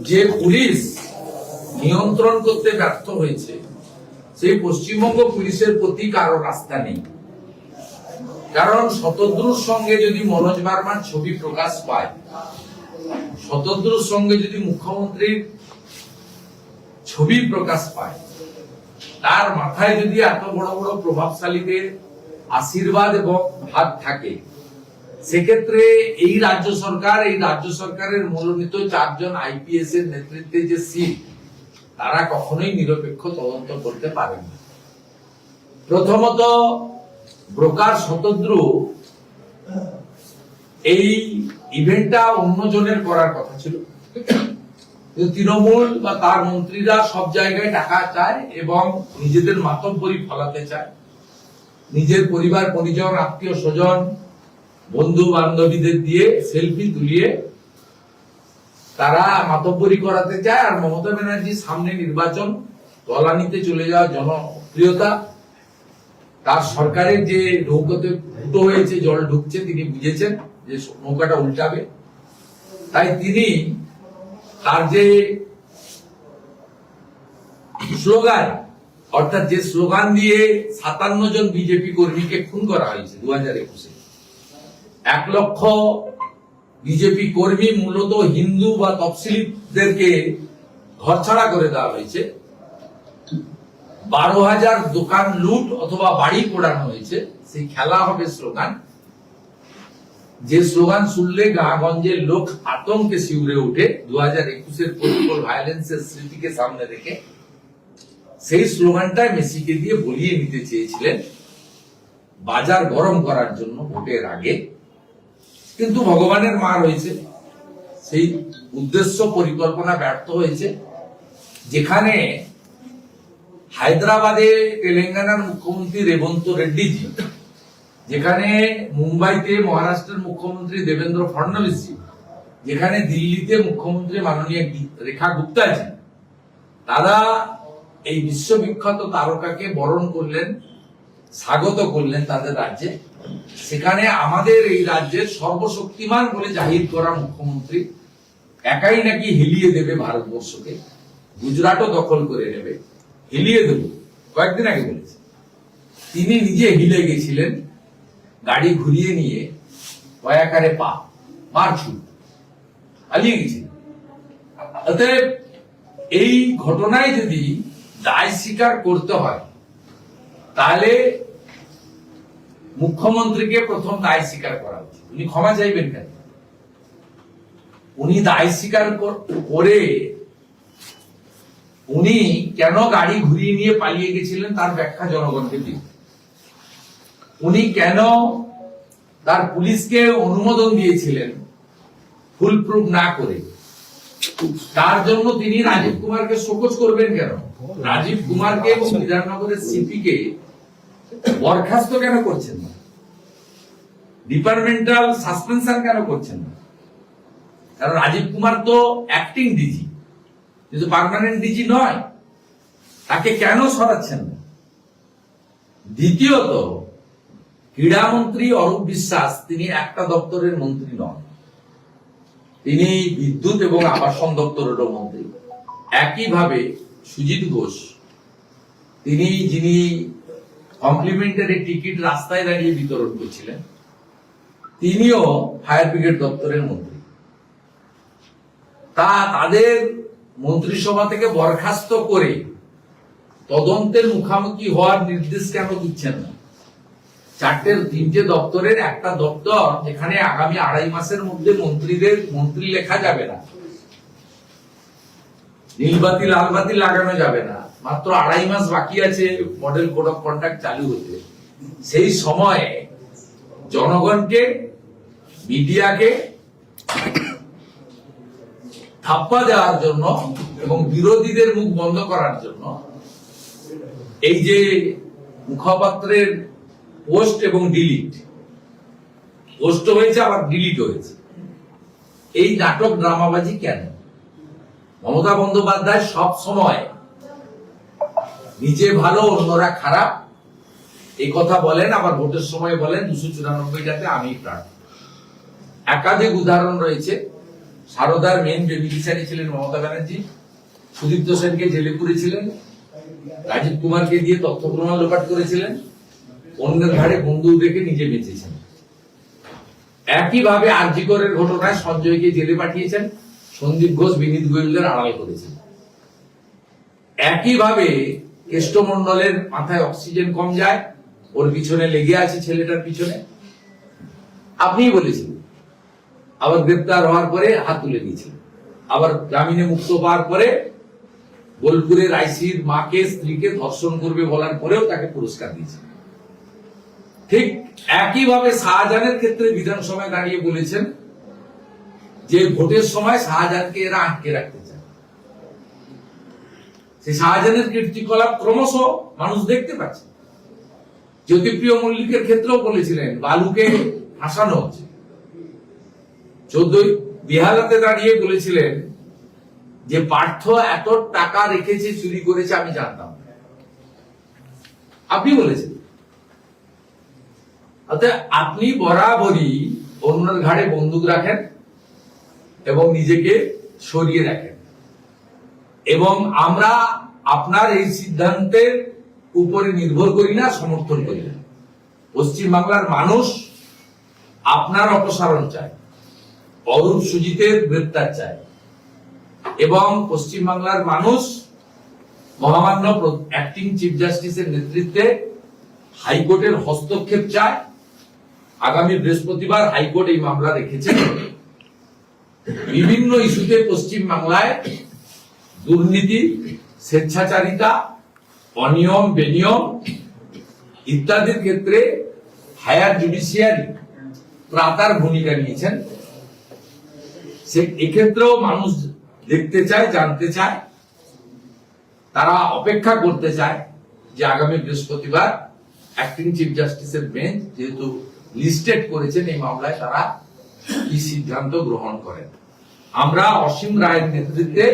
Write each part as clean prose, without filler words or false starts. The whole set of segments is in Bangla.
যে পুলিশ নিয়ন্ত্রণ করতে ব্যর্থ হয়েছে, সেই পশ্চিমবঙ্গ পুলিশের প্রতি কারো রাস্তা নেই। কারণ শতদ্রুর সঙ্গে যদি মনোজ বার্মার ছবি প্রকাশ পায়, শতদ্রুর সঙ্গে যদি মুখ্যমন্ত্রীর ছবি প্রকাশ পায়, তার মাথায় যদি এত বড় বড় প্রভাবশালীদের আশীর্বাদ এবং হাত থাকে, সেক্ষেত্রে এই রাজ্য সরকারের মনোনীত 4 জন আইপিএস এর নেতৃত্বে যে সিট, তারা কখনোই নিরপেক্ষ তদন্ত করতে পারেন না। প্রথমত, ব্রোকার শতদ্রু এই ইভেন্টটা অন্যজনের করার কথা ছিল, তৃণমূল বা তার মন্ত্রীরা সব জায়গায় টাকা চায় এবং নিজেদের মাতব্বরি ফলাতে চায়। নিজের পরিবার পরিজন, আত্মীয় স্বজন, বন্ধু বান্ধবীদের দিয়ে সেলফি তুলিয়ে তারা মাতব্বরি করাতে চায়। আর মমতা ব্যানার্জি সামনে নির্বাচন, তলানিতে চলে যাওয়া জনপ্রিয়তা, তার সরকারের যে নৌকাতে ফুটো হয়েছে, জল ঢুকছে, তিনি বুঝেছেন যে নৌকাটা উল্টাবে। তাই তিনি তার যে স্লোগান, অর্থাৎ যে স্লোগান দিয়ে 57 জন বিজেপি কর্মীকে খুন করা হয়েছে 2021-এ, 1 লক্ষ বিজেপি কর্মী মূলত হিন্দু বা তফসিলিদেরকে ঘরছাড়া করে দেওয়া হয়েছে, 12,000 দোকান লুট অথবা বাড়ি পোড়ানো হয়েছে। সেই খেলা হবে স্লোগান, যে স্লোগান শুনলে গাঁগঞ্জের লোক আতঙ্কে শিউরে উঠে 2021-এর পলিটিক্যাল ভায়োলেন্সের স্মৃতিকে সামনে রেখে। সেই স্লোগানটাই মেসিকে দিয়ে বলিয়ে নিতে চেয়েছিলেন বাজার গরম করার জন্য ভোটের আগে, কিন্তু ভগবানের মার হয়েছে, সেই উদ্দেশ্য পরিকল্পনা ব্যর্থ হয়েছে। যেখানে হায়দ্রাবাদে তেলেঙ্গানার মুখ্যমন্ত্রী রেবন্ত রেড্ডিজি, যেখানে মুম্বাইতে মহারাষ্ট্রের মুখ্যমন্ত্রী দেবেন্দ্র ফডনবিসজি, যেখানে দিল্লিতে মুখ্যমন্ত্রী মাননীয় রেখা গুপ্তাজি, তারা এই বিশ্ববিখ্যাত তারকাকে বরণ করলেন, স্বাগত করলেন তাদের রাজ্যে। সেখানে আমাদের এই রাজ্যের সর্বশক্তিমান বলে জাহির করা মুখ্যমন্ত্রী একাই নাকি হিলিয়ে দেবে ভারতবর্ষকে, গুজরাটও দখল করে নেবে, হিলিয়ে দেব, কয়েকদিন আগে বলেছে। তিনি নিজে হিলে গেছিলেন, গাড়ি ঘুরিয়ে নিয়ে কয়াকারে মারছুট পালিয়ে গেছিলেন। অতএব এই ঘটনায় যদি দায় স্বীকার করতে হয়, তাহলে মুখ্যমন্ত্রীকে প্রথম দায় স্বীকার করা উচিত। উনি ক্ষমা চাইবেন কেন? উনি দায় স্বীকার করে উনি কেন গাড়ি ঘুরিয়ে নিয়ে পালিয়ে গেছিলেন তার ব্যাখ্যা জনগণকে দিন। উনি কেন তার পুলিশকে অনুমোদন দিয়েছিলেন ফুল প্রুফ না করে? তার জন্য তিনি রাজীব কুমারকে শোকজ করবেন কেন? রাজীব কুমারকে এবং বিধাননগরের সিপি কে বরখাস্ত কেন করছেন না? ডিপার্টমেন্টাল সাসপেনশন কেন করছেন না? কারণ রাজীব কুমার তো অ্যাক্টিং ডিজি, কিন্তু পার্মানেন্ট ডিজি নয়। তাকে কেন সরাচ্ছেন না? দ্বিতীয়ত, ক্রীড়ামন্ত্রী অরূপ বিশ্বাস তিনি একটা দপ্তরের মন্ত্রী নন, তিনি বিদ্যুৎ এবং আবাসন দপ্তরেরও মন্ত্রী। একইভাবে সুজিত ঘোষ, যিনি কমপ্লিমেন্টারি টিকিট রাস্তায় দাঁড়িয়ে বিতরণ করছিলেন, তিনিও ফায়ার ব্রিগেড দপ্তরের মন্ত্রী। তাদের মন্ত্রিসভা থেকে বরখাস্ত করে তদন্তের মুখোমুখি হওয়ার নির্দেশ কেন দিচ্ছেন না? 3টে দপ্তরের একটা দপ্তর যেখানে আগামী 2.5 মাসের মধ্যে মন্ত্রী লেখা যাবে না, নীলবাতি লালবাতি লাগানো যাবে না, মাত্র 2.5 মাস বাকি আছে মডেল কোড অফ কন্ডাক্ট চালু হতে। সেই সময়ে জনগণকে, মিডিয়াকে থাপ্পা দেওয়ার জন্য এবং বিরোধীদের মুখ বন্ধ করার জন্য এই যে মুখপাত্রের পোস্ট এবং ডিলিট, পোস্ট হয়েছে আবার ডিলিট হয়েছে, এই নাটক ড্রামাবাজি কেন? মমতা বন্দ্যোপাধ্যায় সব সময় নিজে ভালো অন্যরা খারাপ এই কথা বলেন, আবার ভোটের সময় বলেন 294টাতে আমি প্রার্থী। একাধিক উদাহরণ রয়েছে, সারদার মেন বেনিফিশিয়ারি ছিলেন মমতা ব্যানার্জি, সুদীপ্ত সেনকে জেলে পুরেছিলেন, রাজীব কুমারকে দিয়ে তথ্য প্রমাণ লোপাট করেছিলেন, অন্যের ঘাড়ে বন্দুক রেখে নিজে বেঁচেছেন। একইভাবে আরজি করের ঘটনায় সঞ্জয়কে জেলে পাঠিয়েছেন, সন্দীপ ঘোষ বিনীত গোয়েলদের আড়াল করেছেন। একইভাবে কেষ্টমণ্ডলের মাথায় অক্সিজেন কম যায়, ওর পিছনে লেগে আছে ছেলেটার পিছনে, আপনিই বলেছিলেন। আবার গ্রেপ্তার হওয়ার পরে হাত তুলে দিয়েছিলেন, আবার জামিনে মুক্ত পাওয়ার পরে বোলপুরের আইসির মাকে স্ত্রীকে ধর্ষণ করবে বলার পরেও তাকে পুরস্কার দিয়েছেন। ঠিক একইভাবে শাহজাহানের ক্ষেত্রে বিধানসভায় দাঁড়িয়ে বলেছেন যে ভোটের সময় শাহজাহানকে এরা আটকে রাখতে চায়। সেই শাহজাহানের কীর্তিকলাপ ক্রমশ মানুষ দেখতে পাচ্ছে। জ্যোতিপ্রিয় মল্লিকের ক্ষেত্রেও বলেছিলেন বালুকে ফাঁসানো হচ্ছে। 14 বেহালাতে দাঁড়িয়ে বলেছিলেন যে পার্থ এত টাকা রেখেছে, চুরি করেছে আমি জানতাম না। আপনি বলেছেন। অর্থাৎ আপনি বরাবরই অন্যের ঘাড়ে বন্দুক রাখেন এবং নিজেকে সরিয়ে রাখেন, এবং আমরা আপনার এই সিদ্ধান্তের উপরে নির্ভর করি না, সমর্থন করি না। পশ্চিমবাংলার মানুষ আপনার অপসারণ চায়, অরূপ সুজিতের গ্রেপ্তার চায়, এবং পশ্চিমবাংলার মানুষ মহামান্য অ্যাক্টিং চিফ জাস্টিসের নেতৃত্বে হাইকোর্টের হস্তক্ষেপ চায়। আগামী বৃহস্পতিবার হাইকোর্ট এই মামলা রেখেছে। বিভিন্ন ইস্যুতে পশ্চিমবাংলায় দুর্নীতি, স্বেচ্ছাচারিতা, অনিয়ম বেনিয়ম ইত্যাদির ক্ষেত্রে হায়ার জুডিশিয়ারি ত্রাতার ভূমিকা নিয়েছেন। এক্ষেত্রেও মানুষ দেখতে চায়, জানতে চায়, তারা অপেক্ষা করতে চায় যে আগামী বৃহস্পতিবার অ্যাক্টিং চিফ জাস্টিসের বেঞ্চ যেহেতু লিস্টেড করেছেন এই মামলায়, তারা কি সিদ্ধান্ত গ্রহণ করেন। আমরা অসীম রায়ের নেতৃত্বে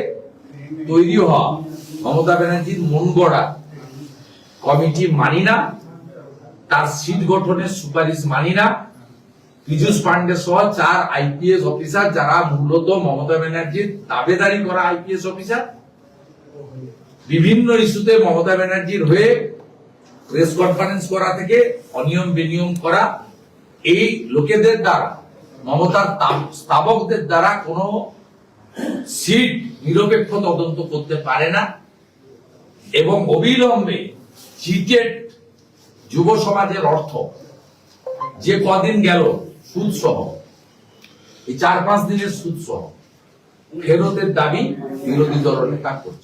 তৈরি হওয়া মমতা ব্যানার্জির মন গড়া কমিটি মানি না, তার সিট গঠনের সুপারিশ মানি না। পীযূষ পান্ডে সহ 4 আইপিএস অফিসার, যারা মূলত মমতা ব্যানার্জির দাবেদারি করা আইপিএস অফিসার, বিভিন্ন ইস্যুতে মমতা ব্যানার্জির হয়ে প্রেস কনফারেন্স করা থেকে অনিয়ম বেনিয়ম করা, এই লোকেদের দ্বারা, মমতার স্থাবকদের দ্বারা কোনো সিট নিরপেক্ষ তদন্ত করতে পারে না, এবং অবিলম্বে চিটেড যুব সমাজের অর্থ যে কদিন গেল সুদ সহ, এই 4-5 দিনের সুদ সহ ফেরতের দাবি বিরোধী দল নেতা করছে।